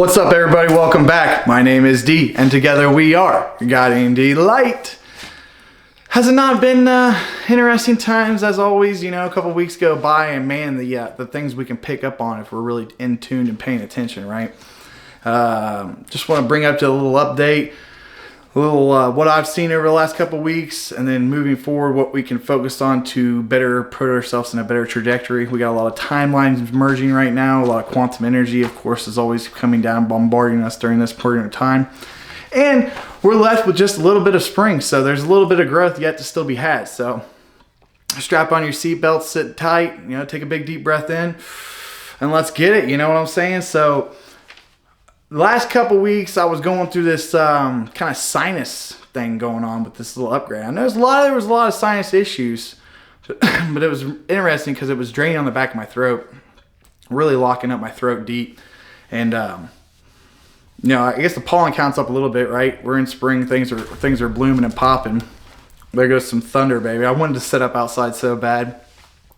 What's up, everybody? Welcome back. My name is D, and together we are Guiding D Light. Has it not been interesting times as always? You know, a couple weeks go by, and man, the things we can pick up on if we're really in tune and paying attention, right? Just want to bring up to a little update, what I've seen over the last couple weeks, and then moving forward, what we can focus on to better put ourselves in a better trajectory. We got a lot of timelines merging right now. A lot of quantum energy, of course, is always coming down, bombarding us during this period of time. And we're left with just a little bit of spring, so there's a little bit of growth yet to still be had. So strap on your seatbelt, sit tight, you know, take a big deep breath in, and let's get it. You know what I'm saying? So the last couple weeks, I was going through this kind of sinus thing going on with this little upgrade. I know there was a lot of sinus issues, but it was interesting because it was draining on the back of my throat, really locking up my throat deep. And you know, I guess the pollen counts up a little bit, right? We're in spring, things are blooming and popping. There goes some thunder, baby. I wanted to sit up outside so bad.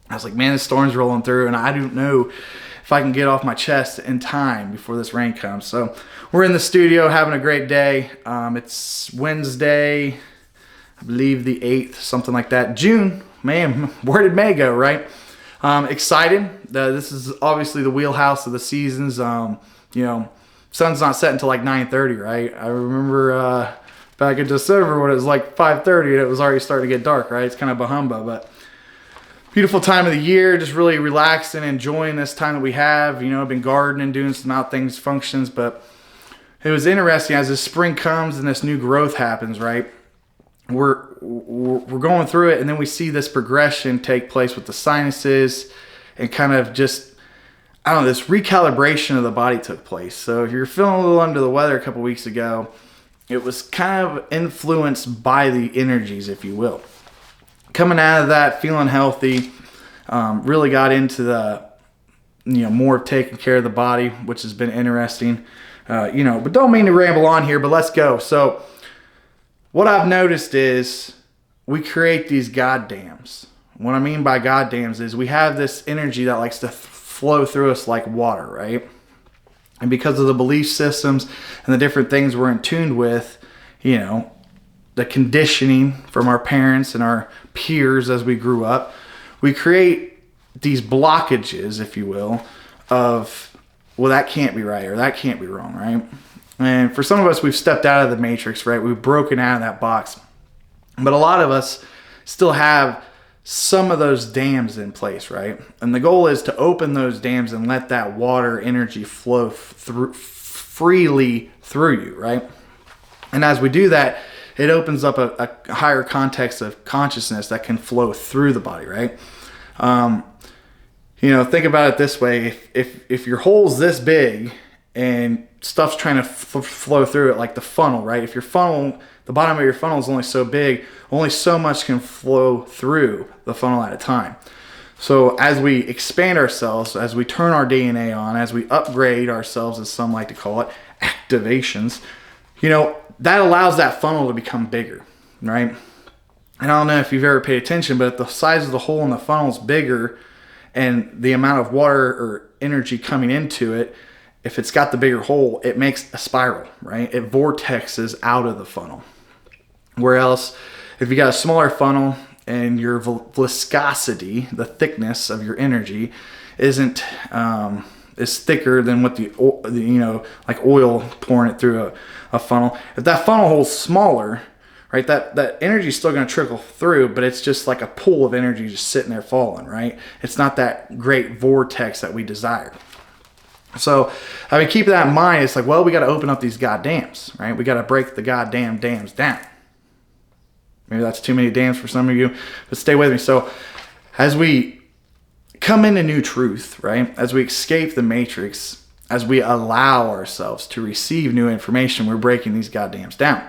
I was like, man, the storm's rolling through, and I don't know if I can get off my chest in time before this rain comes. So we're in the studio having a great day. It's Wednesday, I believe the 8th, something like that. June, man, where did May go, right? Excited. This is obviously the wheelhouse of the seasons. You know, sun's not set until like 9:30, right? I remember back in December when it was like 5:30 and it was already starting to get dark, right? It's kind of bahumba, but beautiful time of the year, just really relaxing, enjoying this time that we have. You know, I've been gardening, doing some out things, functions, but it was interesting as this spring comes and this new growth happens, right? We're going through it, and then we see this progression take place with the sinuses and kind of just, I don't know, this recalibration of the body took place. So if you're feeling a little under the weather a couple weeks ago, it was kind of influenced by the energies, if you will. Coming out of that, feeling healthy, really got into the, you know, more of taking care of the body, which has been interesting. You know, but don't mean to ramble on here, but let's go. So what I've noticed is we create these goddams. What I mean by goddams is we have this energy that likes to flow through us like water, right? And because of the belief systems and the different things we're in tune with, you know, the conditioning from our parents and our peers as we grew up, we create these blockages, if you will, of, well, that can't be right or that can't be wrong, right? And for some of us, we've stepped out of the matrix, right? We've broken out of that box. But a lot of us still have some of those dams in place, right? And the goal is to open those dams and let that water energy flow freely through you, right? And as we do that, it opens up a higher context of consciousness that can flow through the body, right? You know, think about it this way. If your hole's this big and stuff's trying to flow through it like the funnel, right? If your funnel, the bottom of your funnel is only so big, only so much can flow through the funnel at a time. So as we expand ourselves, as we turn our DNA on, as we upgrade ourselves, as some like to call it, activations, you know, that allows that funnel to become bigger, right? And I don't know if you've ever paid attention, but if the size of the hole in the funnel is bigger and the amount of water or energy coming into it, if it's got the bigger hole, it makes a spiral, right? It vortexes out of the funnel. Whereas if you got a smaller funnel and your viscosity, the thickness of your energy, isn't is thicker than what the you know, like oil pouring it through a funnel. If that funnel hole's smaller, right, that energy is still going to trickle through, but it's just like a pool of energy just sitting there falling, right? It's not that great vortex that we desire. So, I mean, keep that in mind. It's like, well, we got to open up these goddams, right? We got to break the goddamn dams down. Maybe that's too many dams for some of you, but stay with me. So, as we come into new truth, right? As we escape the matrix, as we allow ourselves to receive new information, we're breaking these goddams down.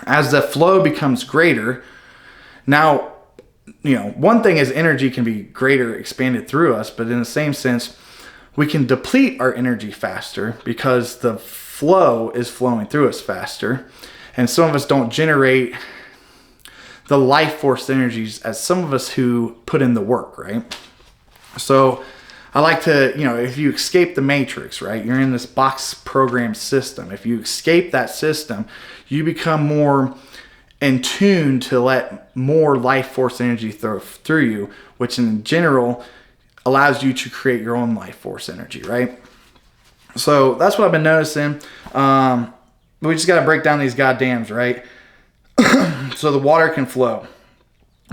As the flow becomes greater, now, you know, one thing is energy can be greater, expanded through us, but in the same sense, we can deplete our energy faster because the flow is flowing through us faster. And some of us don't generate the life force energies as some of us who put in the work, right? So I like to, if you escape the matrix, right? You're in this box program system. If you escape that system, you become more in tune to let more life force energy through you, which in general allows you to create your own life force energy, right? So that's what I've been noticing. We just got to break down these goddams, right? So the water can flow.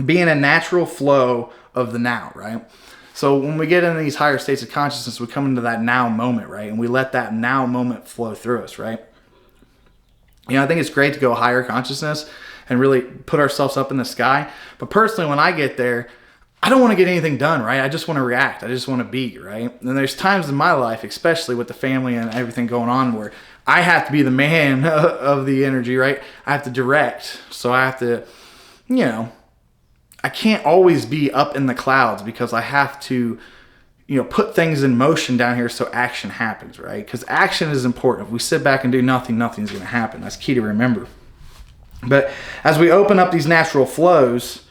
Be in a natural flow of the now, right? So when we get into these higher states of consciousness, we come into that now moment, right? And we let that now moment flow through us, right? I think it's great to go higher consciousness and really put ourselves up in the sky. But personally, when I get there, I don't want to get anything done, right? I just want to react. I just want to be, right? And there's times in my life, especially with the family and everything going on, where I have to be the man of the energy, right? I have to direct. So I have to, I can't always be up in the clouds because I have to, put things in motion down here so action happens, right? Because action is important. If we sit back and do nothing, nothing's going to happen. That's key to remember. But as we open up these natural flows,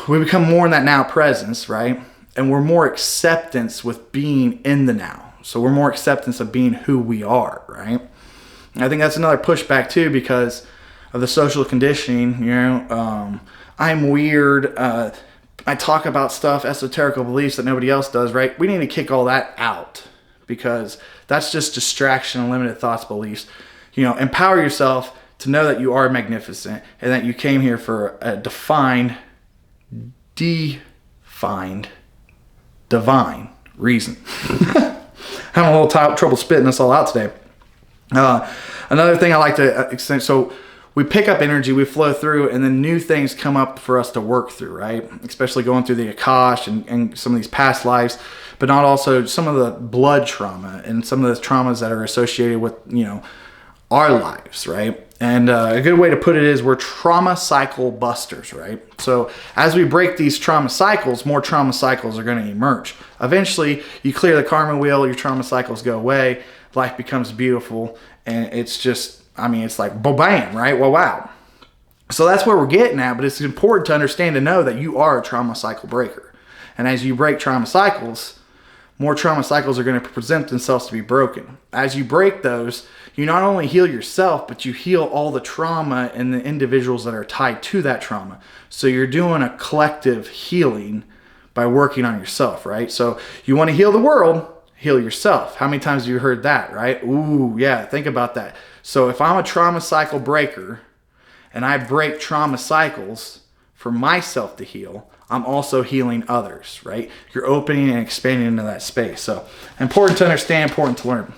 we become more in that now presence, right? And we're more acceptance with being in the now. So we're more acceptance of being who we are, right? And I think that's another pushback too because of the social conditioning, I'm weird. I talk about stuff, esoterical beliefs that nobody else does, right? We need to kick all that out because that's just distraction and limited thoughts, beliefs. Empower yourself to know that you are magnificent and that you came here for a defined, divine reason. Having a little trouble spitting this all out today. Another thing I like to extend, so we pick up energy, we flow through, and then new things come up for us to work through, right? Especially going through the Akash and some of these past lives, but not also some of the blood trauma and some of the traumas that are associated with, our lives, right? And a good way to put it is we're trauma cycle busters, right? So as we break these trauma cycles, more trauma cycles are going to emerge. Eventually, you clear the karma wheel, your trauma cycles go away, life becomes beautiful, and it's just, it's like, bam, right? Well, wow. So that's where we're getting at, but it's important to understand and know that you are a trauma cycle breaker. And as you break trauma cycles, more trauma cycles are going to present themselves to be broken. As you break those, you not only heal yourself, but you heal all the trauma and the individuals that are tied to that trauma. So you're doing a collective healing by working on yourself, right? So you want to heal the world, heal yourself. How many times have you heard that, right? Ooh, yeah, think about that. So if I'm a trauma cycle breaker and I break trauma cycles for myself to heal, I'm also healing others, right? You're opening and expanding into that space. So important to understand, important to learn.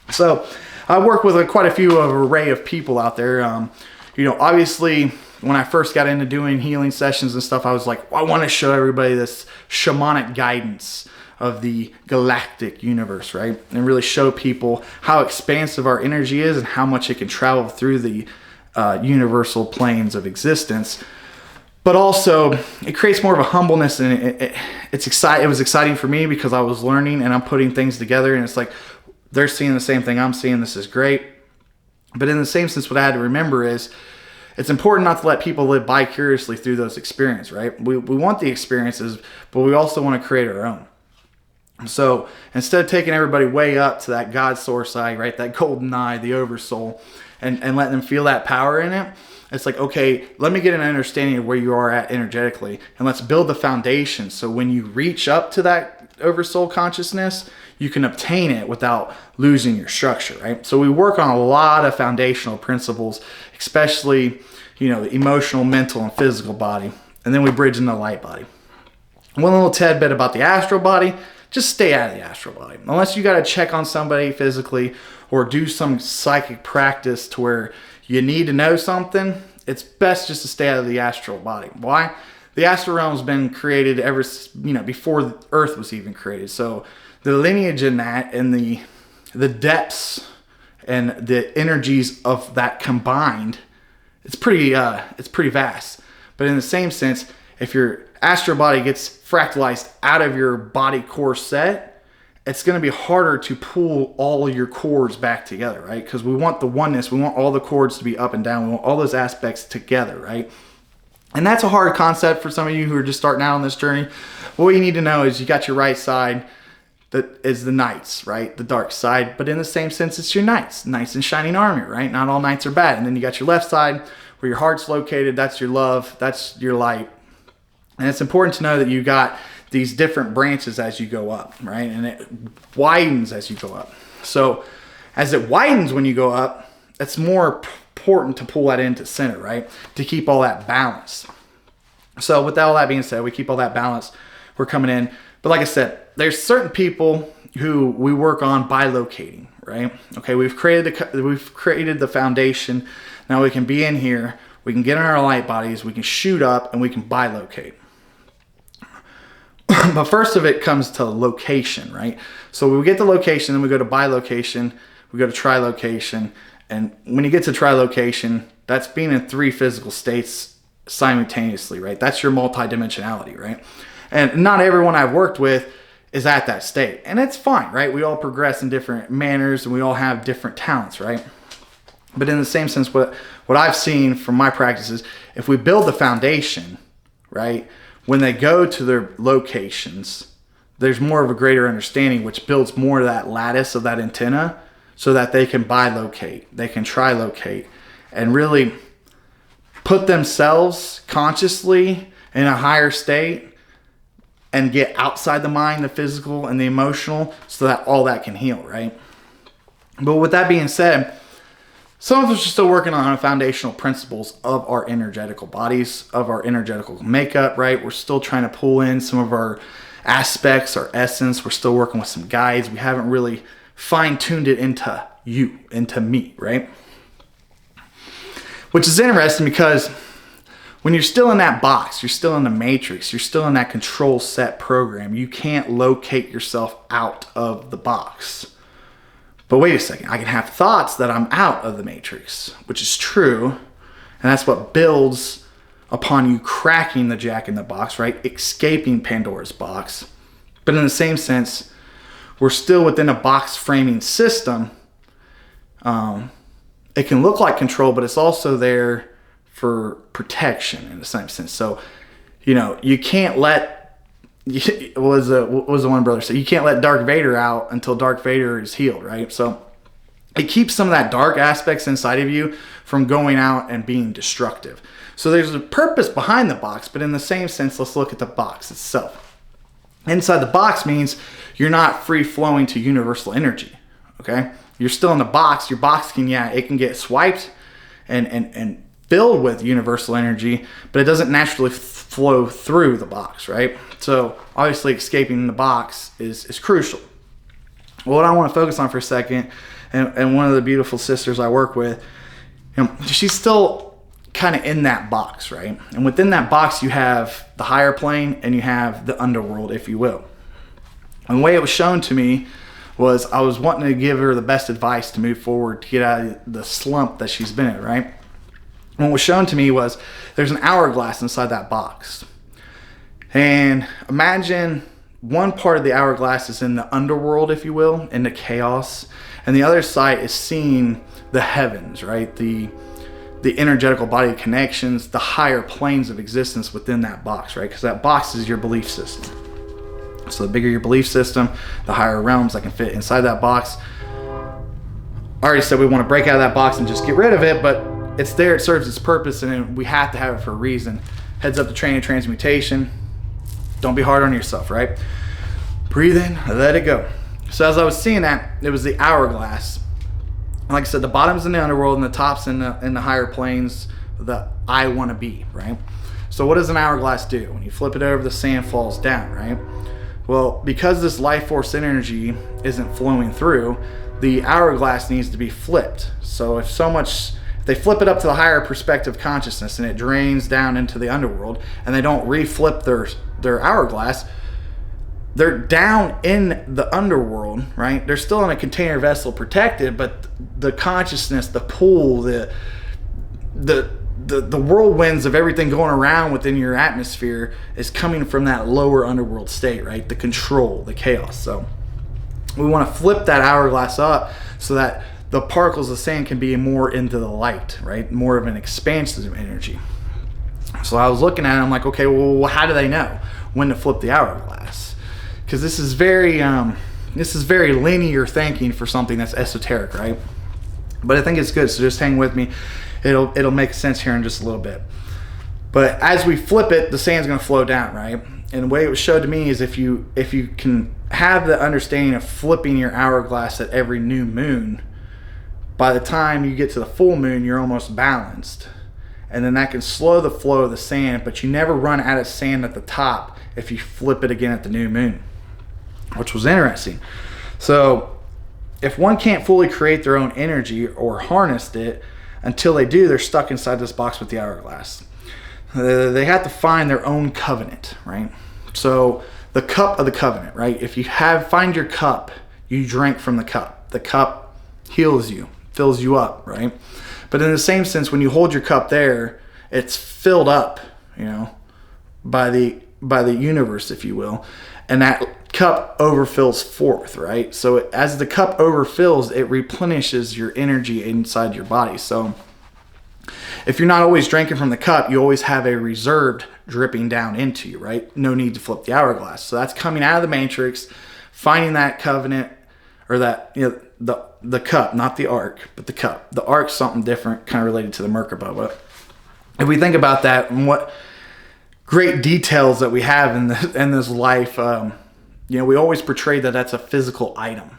So I work with quite a few array of people out there. Obviously, when I first got into doing healing sessions and stuff, I was like, I want to show everybody this shamanic guidance of the galactic universe, right? And really show people how expansive our energy is and how much it can travel through the universal planes of existence. But also, it creates more of a humbleness, and it was exciting for me because I was learning and I'm putting things together, and it's like they're seeing the same thing I'm seeing. This is great. But in the same sense, what I had to remember is it's important not to let people live vicariously through those experiences, right? We want the experiences, but we also want to create our own. So instead of taking everybody way up to that God source eye, right, that golden eye, the oversoul, and letting them feel that power in it, it's like, okay, let me get an understanding of where you are at energetically, and let's build the foundation. So when you reach up to that oversoul consciousness, you can obtain it without losing your structure, right? So we work on a lot of foundational principles, especially, the emotional, mental, and physical body. And then we bridge into the light body. One little tad bit about the astral body, just stay out of the astral body. Unless you got to check on somebody physically or do some psychic practice to where you need to know something, it's best just to stay out of the astral body. Why? The astral realm has been created ever, before the Earth was even created. So the lineage in that and the depths and the energies of that combined, it's pretty vast. But in the same sense, if your astral body gets fractalized out of your body core set, it's going to be harder to pull all of your chords back together, right? Because we want the oneness. We want all the chords to be up and down. We want all those aspects together, right? And that's a hard concept for some of you who are just starting out on this journey. What you need to know is you got your right side that is the knights, right? The dark side, but in the same sense, it's your knights in shining armor, right? Not all knights are bad. And then you got your left side where your heart's located. That's your love. That's your light. And it's important to know that you got these different branches as you go up, right? And it widens as you go up. So as it widens when you go up, it's more important to pull that into center, right? To keep all that balance. So with all that being said, we keep all that balance. We're coming in. But like I said, there's certain people who we work on bilocating, right? Okay, we've created the foundation. Now we can be in here. We can get in our light bodies. We can shoot up, and we can bilocate. But first of it comes to location, right? So we get the location, then we go to bilocation. We go to trilocation. And when you get to trilocation, that's being in 3 physical states simultaneously, right? That's your multidimensionality, right? And not everyone I've worked with is at that state. And it's fine, right? We all progress in different manners and we all have different talents, right? But in the same sense, what I've seen from my practices, if we build the foundation, right, when they go to their locations, there's more of a greater understanding, which builds more of that lattice of that antenna, so that they can bilocate, they can trilocate, and really put themselves consciously in a higher state and get outside the mind, the physical and the emotional, so that all that can heal, right? But with that being said, some of us are still working on the foundational principles of our energetical bodies, of our energetical makeup, right? We're still trying to pull in some of our aspects, our essence. We're still working with some guides. We haven't really fine-tuned it into you, into me, right? Which is interesting because when you're still in that box, you're still in the matrix, you're still in that control set program, you can't locate yourself out of the box. But wait a second, I can have thoughts that I'm out of the matrix, which is true, and that's what builds upon you cracking the jack in the box, right? Escaping Pandora's box. But in the same sense, we're still within a box framing system. It can look like control, but it's also there for protection in the same sense. So, you can't let, what was the one brother said? You can't let Darth Vader out until Darth Vader is healed, right? So it keeps some of that dark aspects inside of you from going out and being destructive. So there's a purpose behind the box, but in the same sense, let's look at the box itself. Inside the box means you're not free flowing to universal energy. Okay, you're still in the box. Your box can, it can get swiped and filled with universal energy, but it doesn't naturally flow through the box, right? So obviously, escaping the box is crucial. Well, what I want to focus on for a second, and one of the beautiful sisters I work with, she's still kind of in that box, right? And within that box, you have the higher plane and you have the underworld, if you will. And the way it was shown to me was I was wanting to give her the best advice to move forward, to get out of the slump that she's been in, right? And what was shown to me was there's an hourglass inside that box. And imagine one part of the hourglass is in the underworld, if you will, in the chaos. And the other side is seeing the heavens, right? The energetical body connections, the higher planes of existence within that box, right? Because that box is your belief system. So the bigger your belief system, the higher realms that can fit inside that box. I already said we want to break out of that box and just get rid of it, but it's there, it serves its purpose, and we have to have it for a reason. Heads up to training transmutation. Don't be hard on yourself, right? Breathe in, let it go. So as I was seeing that, it was the hourglass. Like I said, the bottom's in the underworld and the top's in the higher planes, the I want to be, right? So what does an hourglass do? When you flip it over, the sand falls down, right? Well, because this life force energy isn't flowing through, the hourglass needs to be flipped. So if they flip it up to the higher perspective consciousness and it drains down into the underworld and they don't reflip their hourglass, they're down in the underworld, right? They're still in a container vessel protected, but the consciousness, the pull, the whirlwinds of everything going around within your atmosphere is coming from that lower underworld state, right? The control, the chaos. So we want to flip that hourglass up so that the particles of sand can be more into the light, right? More of an expansive energy. So I was looking at it, I'm like, okay, well, how do they know when to flip the hourglass? Because this is very linear thinking for something that's esoteric, right? But I think it's good, so just hang with me. It'll make sense here in just a little bit. But as we flip it, the sand's going to flow down, right? And the way it was showed to me is if you can have the understanding of flipping your hourglass at every new moon, by the time you get to the full moon, you're almost balanced. And then that can slow the flow of the sand, but you never run out of sand at the top if you flip it again at the new moon, which was interesting. So if one can't fully create their own energy or harness it, until they do, they're stuck inside this box with the hourglass. They have to find their own covenant, right? So the cup of the covenant, right? If you find your cup, you drink from the cup. The cup heals you, fills you up, right? But in the same sense, when you hold your cup there, it's filled up, by the universe, if you will, and that cup overfills forth, right? So as the cup overfills, it replenishes your energy inside your body. So if you're not always drinking from the cup, you always have a reserved dripping down into you, right? No need to flip the hourglass. So that's coming out of the matrix, finding that covenant, or that, the cup, not the ark, but the cup. The ark's something different, kind of related to the Merkaba. But if we think about that and what great details that we have in this life, we always portray that that's a physical item,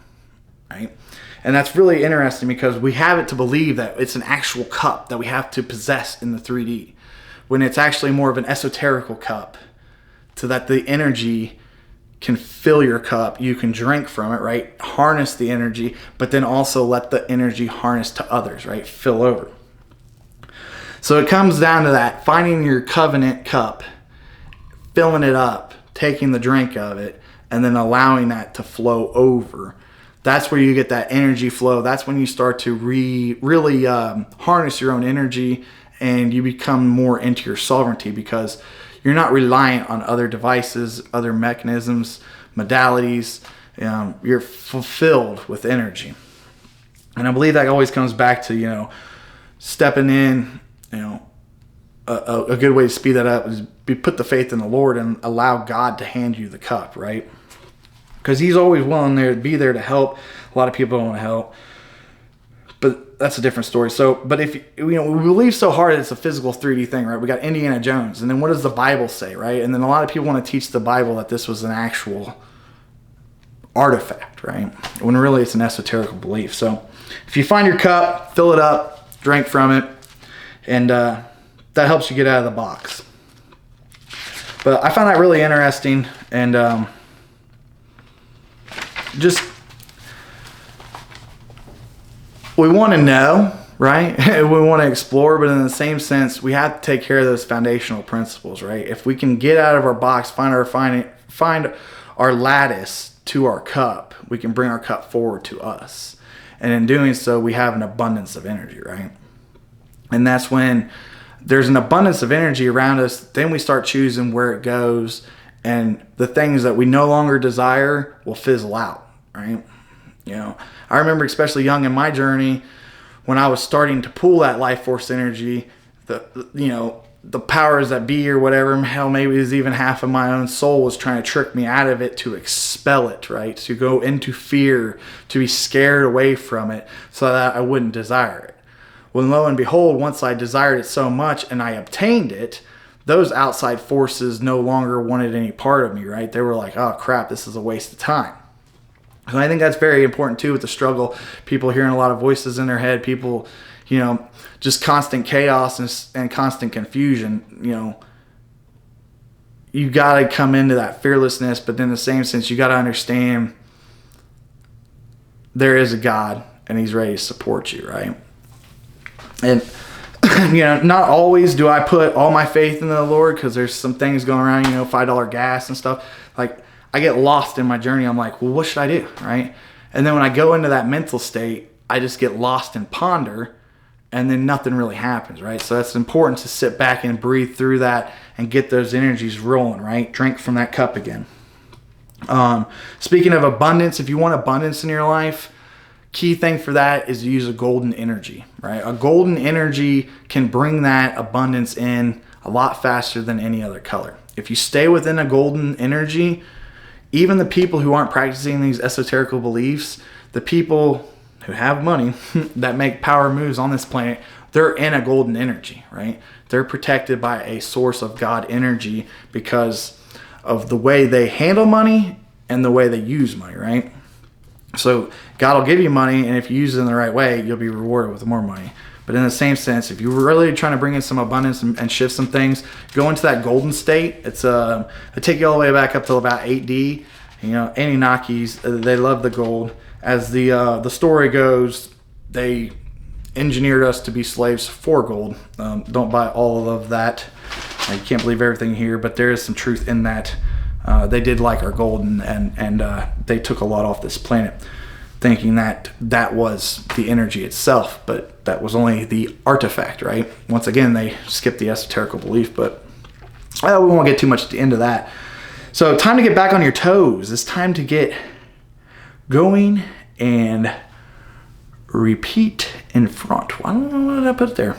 right? And that's really interesting because we have it to believe that it's an actual cup that we have to possess in the 3D, when it's actually more of an esoterical cup, so that the energy can fill your cup. You can drink from it, right? Harness the energy, but then also let the energy harness to others, right? Fill over. So it comes down to that, finding your covenant cup, filling it up, taking the drink of it, and then allowing that to flow over. That's where you get that energy flow. That's when you start to really harness your own energy, and you become more into your sovereignty, because you're not reliant on other devices, other mechanisms, modalities. You're fulfilled with energy. And I believe that always comes back to, stepping in, a good way to speed that up is put the faith in the Lord and allow God to hand you the cup, right? Because he's always willing to be there to help. A lot of people don't want to help, but that's a different story. So, but if we believe so hard it's a physical 3D thing, right? We got Indiana Jones, and then what does the Bible say, right? And then a lot of people want to teach the Bible that this was an actual artifact, right? When really it's an esoteric belief. So, if you find your cup, fill it up, drink from it, and that helps you get out of the box. But I found that really interesting, and just we want to know, right? We want to explore, but in the same sense, we have to take care of those foundational principles, right? If we can get out of our box, find our lattice to our cup, we can bring our cup forward to us. And in doing so, we have an abundance of energy, right? And that's when there's an abundance of energy around us, then we start choosing where it goes, and the things that we no longer desire will fizzle out, right? I remember especially young in my journey when I was starting to pull that life force energy, the powers that be or whatever, hell, maybe it was even half of my own soul was trying to trick me out of it, to expel it, right? To go into fear, to be scared away from it so that I wouldn't desire it. Well, lo and behold, once I desired it so much and I obtained it, those outside forces no longer wanted any part of me, right? They were like, oh crap, this is a waste of time. So I think that's very important too with the struggle. People hearing a lot of voices in their head, people, just constant chaos and constant confusion. You got to come into that fearlessness, but then in the same sense, you got to understand there is a God and he's ready to support you, right? And not always do I put all my faith in the Lord, because there's some things going around, $5 gas and stuff. Like, I get lost in my journey. I'm like, well, what should I do, right? And then when I go into that mental state, I just get lost and ponder, and then nothing really happens, right? So that's important to sit back and breathe through that and get those energies rolling, right? Drink from that cup again. Speaking of abundance, if you want abundance in your life, key thing for that is to use a golden energy, right? A golden energy can bring that abundance in a lot faster than any other color. If you stay within a golden energy, even the people who aren't practicing these esoterical beliefs, the people who have money that make power moves on this planet, they're in a golden energy, right? They're protected by a source of God energy because of the way they handle money and the way they use money, right? So God will give you money, and if you use it in the right way, you'll be rewarded with more money. But in the same sense, if you're really trying to bring in some abundance and shift some things, go into that golden state. It's I take you all the way back up to about 8D. You know, Anunnakis, they love the gold. As the story goes, they engineered us to be slaves for gold. Don't buy all of that. You can't believe everything here, but there is some truth in that. They did like our gold, and they took a lot off this planet, thinking that that was the energy itself, but that was only the artifact, right? Once again, they skipped the esoterical belief, but we won't get too much into that. So time to get back on your toes. It's time to get going and repeat in front. I don't know what did I put there.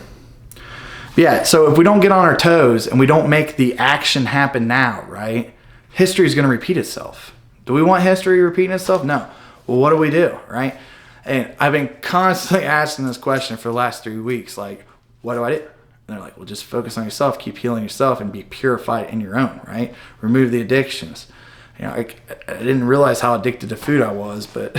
But yeah, so if we don't get on our toes and we don't make the action happen now, right? History is going to repeat itself. Do we want history repeating itself? No. Well, what do, right? And I've been constantly asking this question for the last 3 weeks. Like, what do? And they're like, well, just focus on yourself, keep healing yourself, and be purified in your own, right? Remove the addictions. You know, I didn't realize how addicted to food I was, but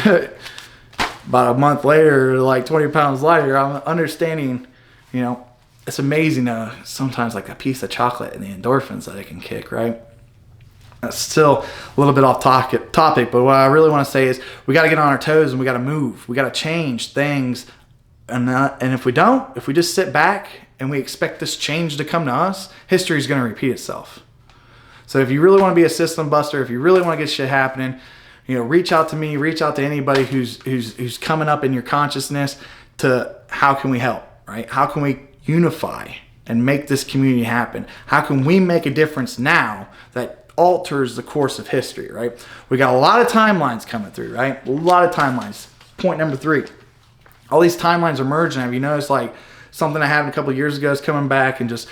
about a month later, like 20 pounds lighter, I'm understanding, you know, it's amazing sometimes like a piece of chocolate and the endorphins that it can kick, right? That's still a little bit off topic, but what I really want to say is we got to get on our toes and we got to move. We got to change things. And if we don't, if we just sit back and we expect this change to come to us, history is going to repeat itself. So if you really want to be a system buster, if you really want to get shit happening, you know, reach out to me, reach out to anybody who's coming up in your consciousness to how can we help, right? How can we unify and make this community happen? How can we make a difference now that alters the course of history, right? We got a lot of timelines coming through, right? A lot of timelines. Point number 3. All these timelines are merging. Have you noticed like something that happened a couple of years ago is coming back, and just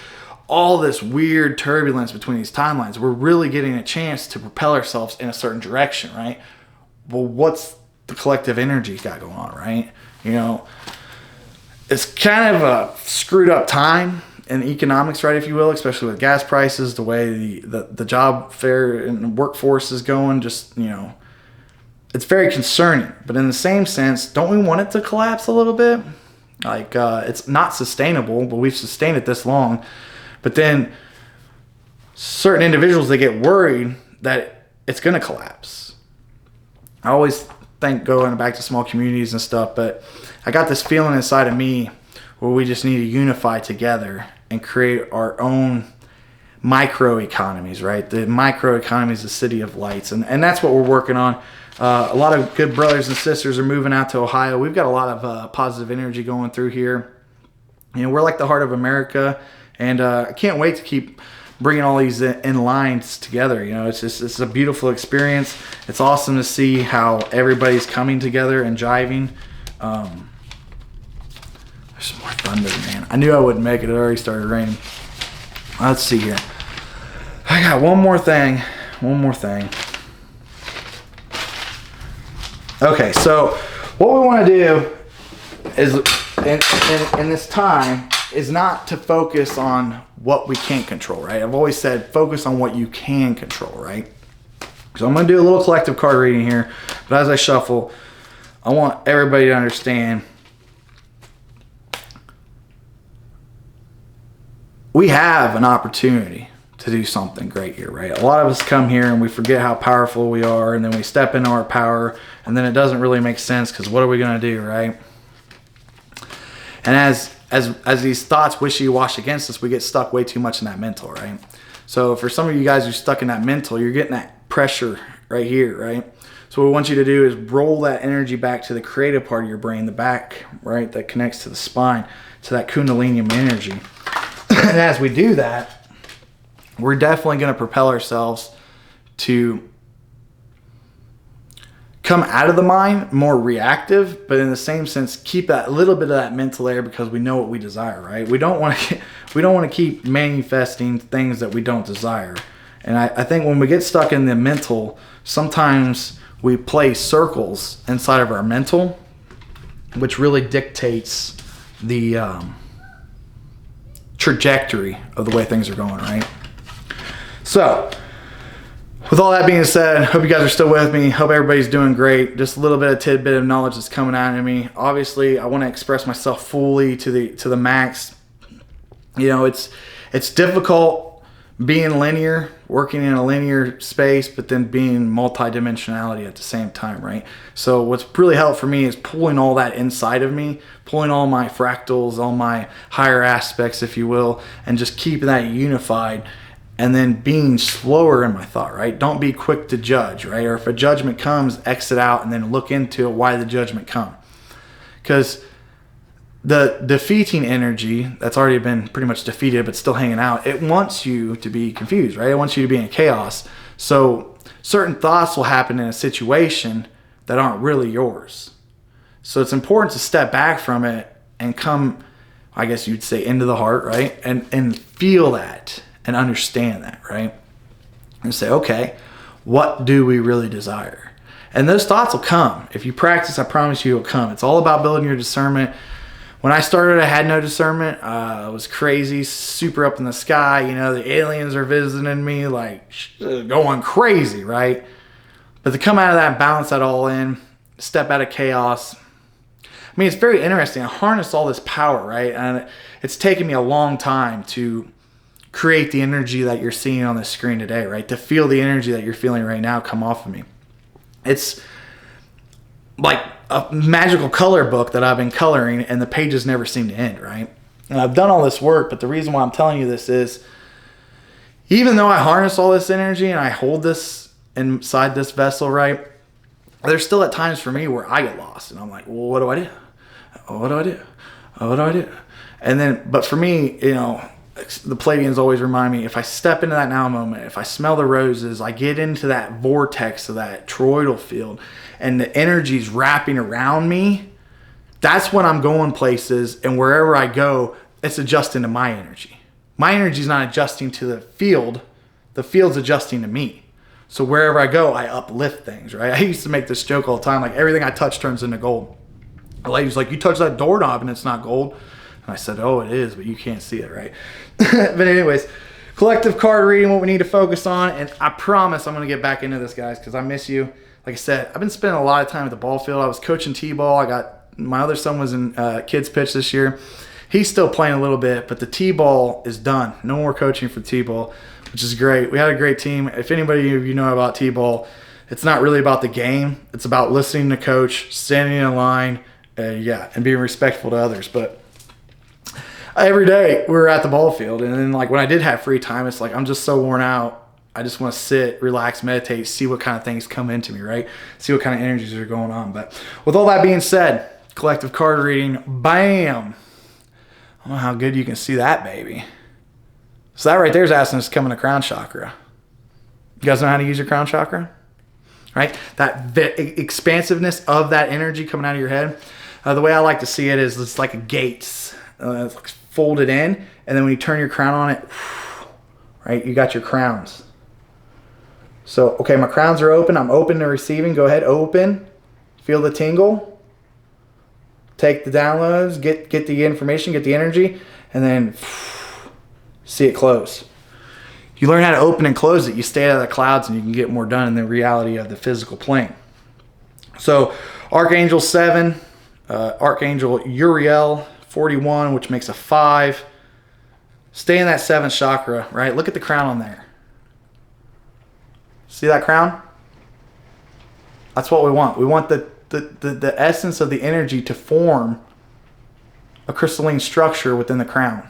all this weird turbulence between these timelines? We're really getting a chance to propel ourselves in a certain direction, right? Well, what's the collective energy got going on, right? You know, it's kind of a screwed up time in economics, right, if you will, especially with gas prices, the way the job fair and workforce is going. Just, you know, it's very concerning. But in the same sense, don't we want it to collapse a little bit? Like, it's not sustainable, but we've sustained it this long. But then certain individuals, they get worried that it's going to collapse. I always think going back to small communities and stuff, but I got this feeling inside of me where we just need to unify together and create our own micro economies, right? The micro economy is the city of lights, and that's what we're working on. A lot of good brothers and sisters are moving out to Ohio. We've got a lot of positive energy going through here. You know, we're like the heart of America, and I can't wait to keep bringing all these in lines together. You know, it's a beautiful experience. It's awesome to see how everybody's coming together and jiving. There's some more thunder, man. I knew I wouldn't make it. It already started raining. Let's see here. I got one more thing. Okay, so what we want to do is in this time is not to focus on what we can't control, right? I've always said focus on what you can control, right? So I'm going to do a little collective card reading here, but as I shuffle, I want everybody to understand we have an opportunity to do something great here, right? A lot of us come here and we forget how powerful we are, and then we step into our power, and then it doesn't really make sense because what are we going to do, right? And as these thoughts wishy-washy against us, we get stuck way too much in that mental, right? So for some of you guys who are stuck in that mental, you're getting that pressure right here, right? So what we want you to do is roll that energy back to the creative part of your brain, the back, right, that connects to the spine, to that kundalini energy. And as we do that, we're definitely going to propel ourselves to come out of the mind more reactive, but in the same sense, keep that little bit of that mental air because we know what we desire, right? We don't want to keep manifesting things that we don't desire. And I think when we get stuck in the mental, sometimes we play circles inside of our mental, which really dictates the trajectory of the way things are going, right? So, with all that being said, hope you guys are still with me. Hope everybody's doing great. Just a little bit of tidbit of knowledge that's coming out of me. Obviously, I want to express myself fully to the max. You know, it's difficult being linear, working in a linear space, but then being multidimensionality at the same time, right? So what's really helped for me is pulling all that inside of me, pulling all my fractals, all my higher aspects, if you will, and just keeping that unified, and then being slower in my thought, right? Don't be quick to judge, right? Or if a judgment comes, exit out and then look into why the judgment come. Because the defeating energy that's already been pretty much defeated but still hanging out, it wants you to be confused, right? It wants you to be in chaos. So certain thoughts will happen in a situation that aren't really yours. So it's important to step back from it and come, I guess you'd say, into the heart, right? And feel that and understand that, right? And say, okay, what do we really desire? And those thoughts will come. If you practice, I promise you it'll come. It's all about building your discernment. When I started, I had no discernment. I was crazy, super up in the sky. You know, the aliens are visiting me, like going crazy, right? But to come out of that, balance that all in, step out of chaos. I mean, it's very interesting. I harness all this power, right? And it's taken me a long time to create the energy that you're seeing on the screen today, right? To feel the energy that you're feeling right now come off of me. It's like a magical color book that I've been coloring, and the pages never seem to end, right? And I've done all this work, but the reason why I'm telling you this is, even though I harness all this energy and I hold this inside this vessel, right, there's still at times for me where I get lost, and I'm like, well, what do I do? What do I do? What do I do? And then, but for me, you know, the Pleiadians always remind me, if I step into that now moment, if I smell the roses, I get into that vortex of that toroidal field, and the energy's wrapping around me, that's when I'm going places, and wherever I go, it's adjusting to my energy. My energy's not adjusting to the field's adjusting to me. So wherever I go, I uplift things, right? I used to make this joke all the time, like everything I touch turns into gold. A lady's like, you touch that doorknob and it's not gold. And I said, oh, it is, but you can't see it, right? But anyways, collective card reading, what we need to focus on. And I promise I'm going to get back into this, guys, because I miss you. Like I said, I've been spending a lot of time at the ball field. I was coaching T-ball. My other son was in kids pitch this year. He's still playing a little bit, but the T-ball is done. No more coaching for T-ball, which is great. We had a great team. If anybody of you know about T-ball, it's not really about the game. It's about listening to coach, standing in line, and being respectful to others. But every day we were at the ball field, and then like when I did have free time, it's like I'm just so worn out. I just want to sit, relax, meditate, see what kind of things come into me, right? See what kind of energies are going on. But with all that being said, collective card reading, bam. I don't know how good you can see that, baby. So that right there is asking us to come in the crown chakra. You guys know how to use your crown chakra? Right? That expansiveness of that energy coming out of your head. The way I like to see it is it's like a gates. It's folded in, and then when you turn your crown on it, right, you got your crowns. So, okay, my crowns are open. I'm open to receiving. Go ahead, open. Feel the tingle. Take the downloads, get the information, get the energy, and then see it close. You learn how to open and close it. You stay out of the clouds, and you can get more done in the reality of the physical plane. So, Archangel 7, Archangel Uriel 41, which makes a 5. Stay in that 7th chakra, right? Look at the crown on there. See that crown? That's what we want. We want the essence of the energy to form a crystalline structure within the crown.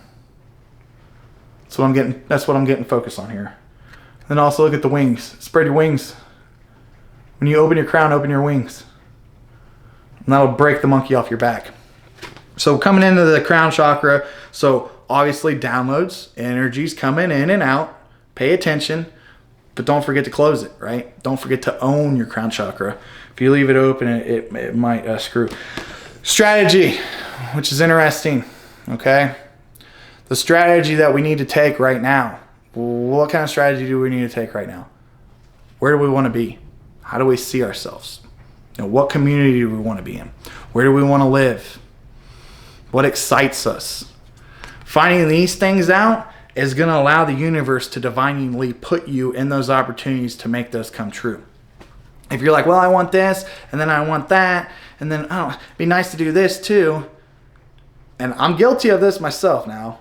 That's what I'm getting focused on here. Then also look at the wings. Spread your wings. When you open your crown, open your wings. And that'll break the monkey off your back. So coming into the crown chakra, so obviously downloads, energies coming in and out. Pay attention, but don't forget to close it, right? Don't forget to own your crown chakra, If you leave it open, it might screw. Strategy, which is interesting, okay? The strategy that we need to take right now. What kind of strategy do we need to take right now? Where do we want to be? How do we see ourselves? What community do we want to be in? Where do we want to live? What excites us? Finding these things out is going to allow the universe to divinely put you in those opportunities to make those come true. If you're like, well, I want this, and then I want that, and then, oh, it'd be nice to do this too. And I'm guilty of this myself now.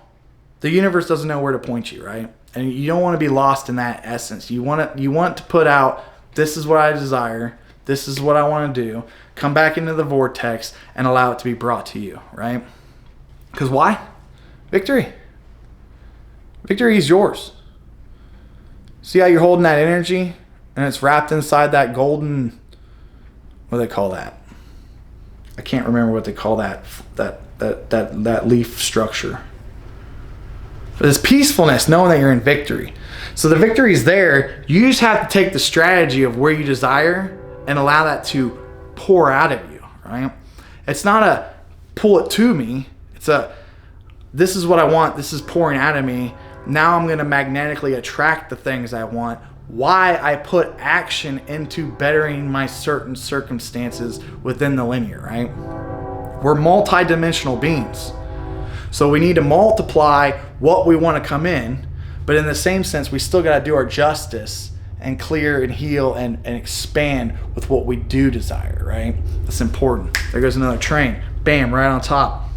The universe doesn't know where to point you, right? And you don't want to be lost in that essence. You want to put out, this is what I desire, this is what I want to do, come back into the vortex and allow it to be brought to you, right? Because why? Victory. Victory is yours. See how you're holding that energy and it's wrapped inside that golden, what do they call that? I can't remember what they call that leaf structure. But it's peacefulness, knowing that you're in victory. So the victory is there. You just have to take the strategy of where you desire and allow that to pour out of you, right? It's not a pull it to me. It's a, this is what I want. This is pouring out of me. Now I'm going to magnetically attract the things I want. Why I put action into bettering my certain circumstances within the linear, right? We're multi-dimensional beings. So we need to multiply what we want to come in, but in the same sense, we still got to do our justice and clear and heal and expand with what we do desire, right? That's important. There goes another train. Bam, right on top.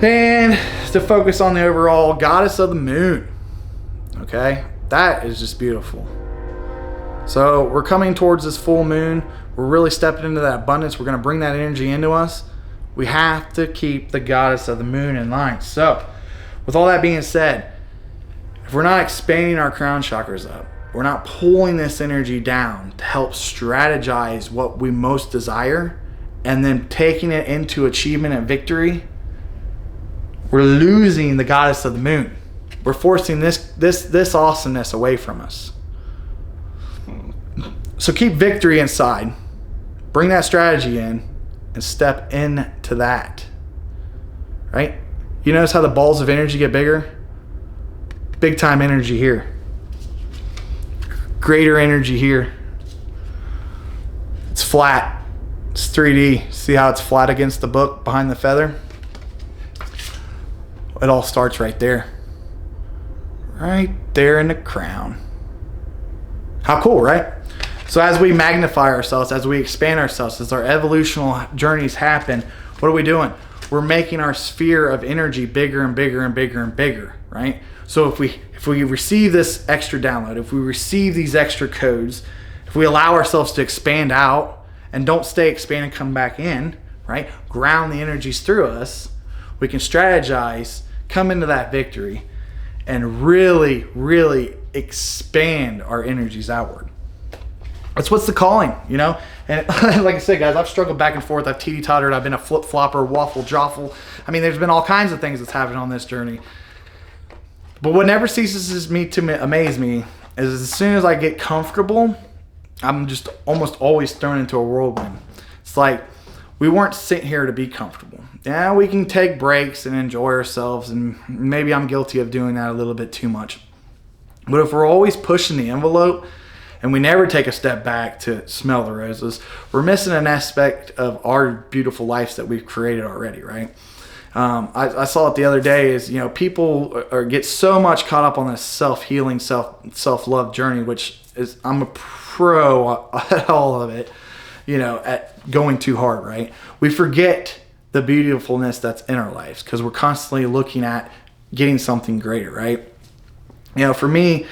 And to focus on the overall goddess of the moon. Okay? That is just beautiful. So we're coming towards this full moon. We're really stepping into that abundance. We're going to bring that energy into us. We have to keep the goddess of the moon in line. So, with all that being said, if we're not expanding our crown chakras up, we're not pulling this energy down to help strategize what we most desire, and then taking it into achievement and victory, we're losing the goddess of the moon. We're forcing this awesomeness away from us. So keep victory inside. Bring that strategy in and step into that. Right? You notice how the balls of energy get bigger? Big time energy here. Greater energy here. It's flat. It's 3D. See how it's flat against the book behind the feather? It all starts right there. Right there in the crown. How cool, right? So as we magnify ourselves, as we expand ourselves, as our evolutional journeys happen, what are we doing? We're making our sphere of energy bigger and bigger and bigger and bigger, right? So if we receive this extra download, if we receive these extra codes, if we allow ourselves to expand out and don't stay expand and come back in, right? Ground the energies through us, we can strategize, come into that victory, and really, really expand our energies outward. That's what's the calling, you know? And like I said, guys, I've struggled back and forth. I've teeter-tottered. I've been a flip-flopper, waffle, joffle. I mean, there's been all kinds of things that's happened on this journey. But what never ceases to amaze me is as soon as I get comfortable, I'm just almost always thrown into a whirlwind. It's like we weren't sitting here to be comfortable. Yeah, we can take breaks and enjoy ourselves, and maybe I'm guilty of doing that a little bit too much. But if we're always pushing the envelope and we never take a step back to smell the roses, we're missing an aspect of our beautiful lives that we've created already, right? I saw it the other day is, you know, people get so much caught up on this self-healing, self-love journey, which is, I'm a pro at all of it, you know, at going too hard, right? We forget the beautifulness that's in our lives because we're constantly looking at getting something greater, right? You know, for me,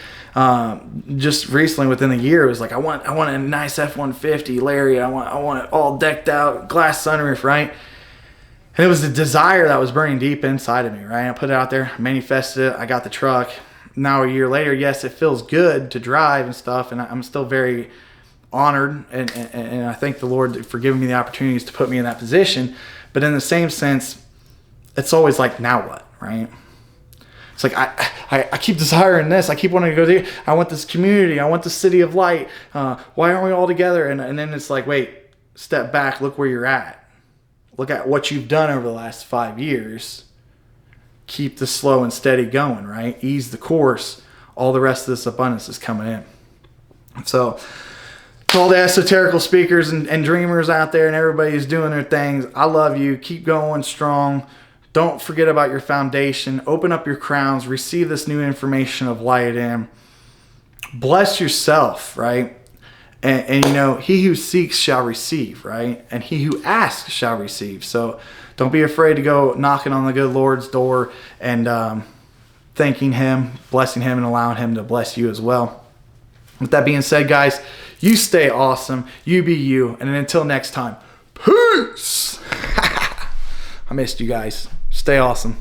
just recently within the year, it was like I want a nice F-150 Lariat. I want it all decked out, glass sunroof, right? And it was the desire that was burning deep inside of me, right? I put it out there, manifested it, I got the truck. Now a year later, yes, it feels good to drive and stuff, and I'm still very honored, and I thank the Lord for giving me the opportunities to put me in that position. But in the same sense, it's always like, now what, right? It's like, I keep desiring this. I keep wanting to go there. I want this community. I want the city of light. Why aren't we all together? And then it's like, wait, step back. Look where you're at. Look at what you've done over the last 5 years. Keep the slow and steady going, right? Ease the course. All the rest of this abundance is coming in. So to all the esoterical speakers and dreamers out there and everybody who's doing their things, I love you. Keep going strong. Don't forget about your foundation. Open up your crowns. Receive this new information of light in. Bless yourself, right? And you know, he who seeks shall receive, right? And he who asks shall receive. So don't be afraid to go knocking on the good Lord's door and thanking him, blessing him, and allowing him to bless you as well. With that being said, guys, you stay awesome. You be you. And until next time, peace. I missed you guys. Stay awesome.